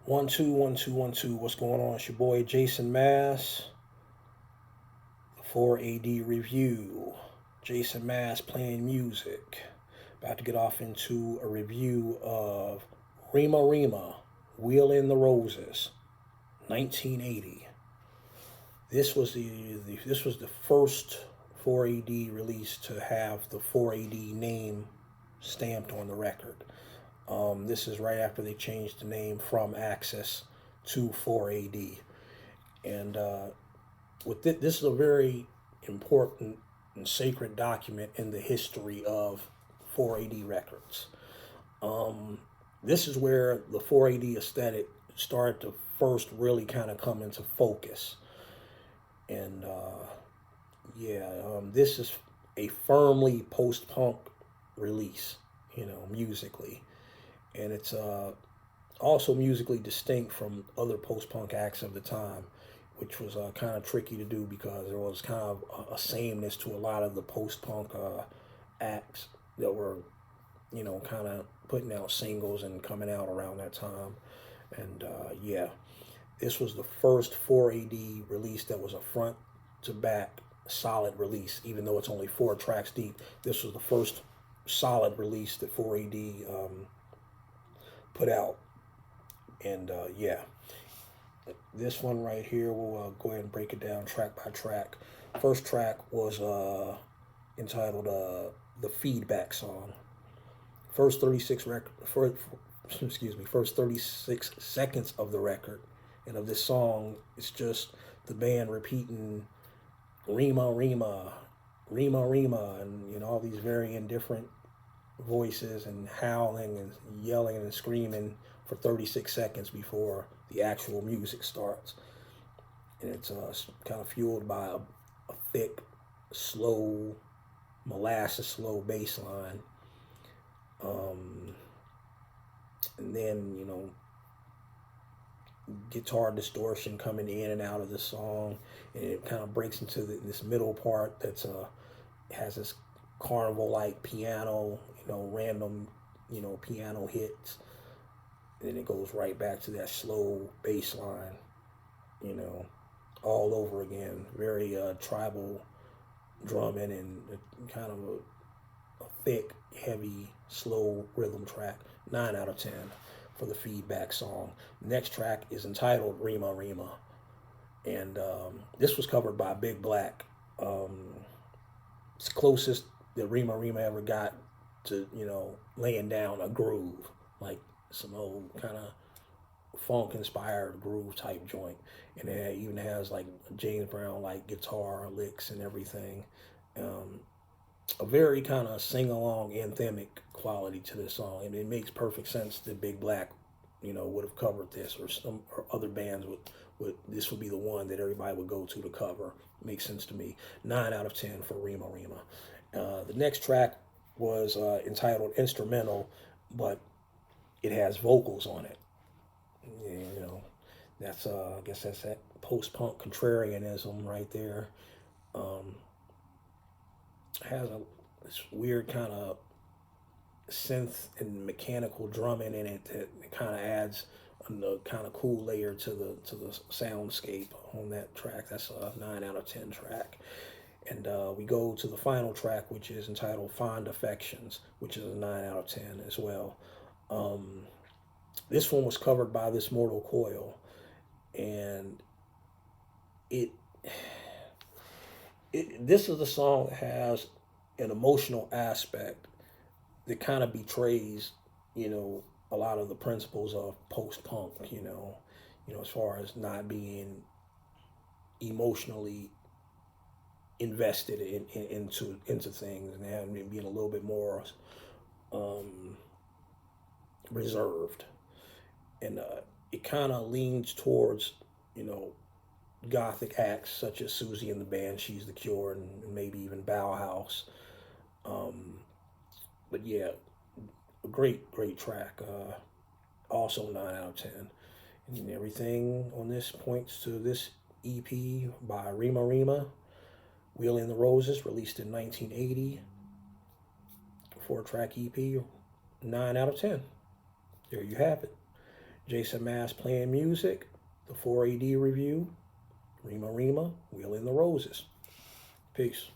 One, two, one, two, one, two. What's going on? It's your boy Jason Mass, the 4AD review. Jason Mass playing music. About to get off into a review of Rema Rema, Wheel in the Roses, 1980. This was the first 4AD release to have the 4AD name stamped on the record. This is right after they changed the name from Access to 4AD. And this is a very important and sacred document in the history of 4AD records. This is where the 4AD aesthetic started to first really kind of come into focus. And this is a firmly post-punk release, musically. And it's also musically distinct from other post-punk acts of the time, which was kind of tricky to do because there was kind of a sameness to a lot of the post-punk acts that were, kind of putting out singles and coming out around that time. And this was the first 4AD release that was a front to back solid release, even though it's only 4 tracks deep. This was the first solid release that 4AD put out. And this one right here, we'll go ahead and break it down track by track. First track was entitled "The Feedback Song." First 36 seconds of the record and of this song, it's just the band repeating "Rema Rema, Rema Rema," and all these varying different voices and howling and yelling and screaming for 36 seconds before the actual music starts. And it's kind of fueled by a thick, slow, slow bass line. And then, guitar distortion coming in and out of the song. And it kind of breaks into this middle part that's has this carnival-like piano, random, piano hits. And then it goes right back to that slow bass line, all over again. Very tribal drumming and kind of a thick, heavy, slow rhythm track. 9 out of 10 for the Feedback Song. Next track is entitled "Rema Rema." And this was covered by Big Black. It's the closest that Rema Rema ever got to, laying down a groove, like some old kind of funk inspired groove type joint. And it even has like James Brown like guitar licks and everything. A very kind of sing along anthemic quality to this song. I mean, it makes perfect sense that Big Black, would have covered this, or other bands would this would be the one that everybody would go to cover. Makes sense to me. 9 out of 10 for Rema Rema. The next track was entitled "Instrumental," but it has vocals on it. That's I guess that's that post-punk contrarianism right there. Has this weird kind of synth and mechanical drumming in it that kind of adds a kind of cool layer to the soundscape on that track. That's a 9 out of 10 track. And we go to the final track, which is entitled "Fond Affections," which is a 9 out of 10 as well. This one was covered by This Mortal Coil, and this is the song that has an emotional aspect that kind of betrays, a lot of the principles of post-punk, as far as not being emotionally invested into things and having being a little bit more reserved. And it kind of leans towards, gothic acts such as Susie and the Banshees, The Cure, and maybe even Bauhaus. But yeah, a great track. Also 9 out of 10. And everything on this points to this EP by Rema Rema, "Wheel in the Roses," released in 1980. 4-track EP, 9 out of 10. There you have it. Jason Mass playing music, the 4AD review, Rema Rema, Wheeling the Roses. Peace.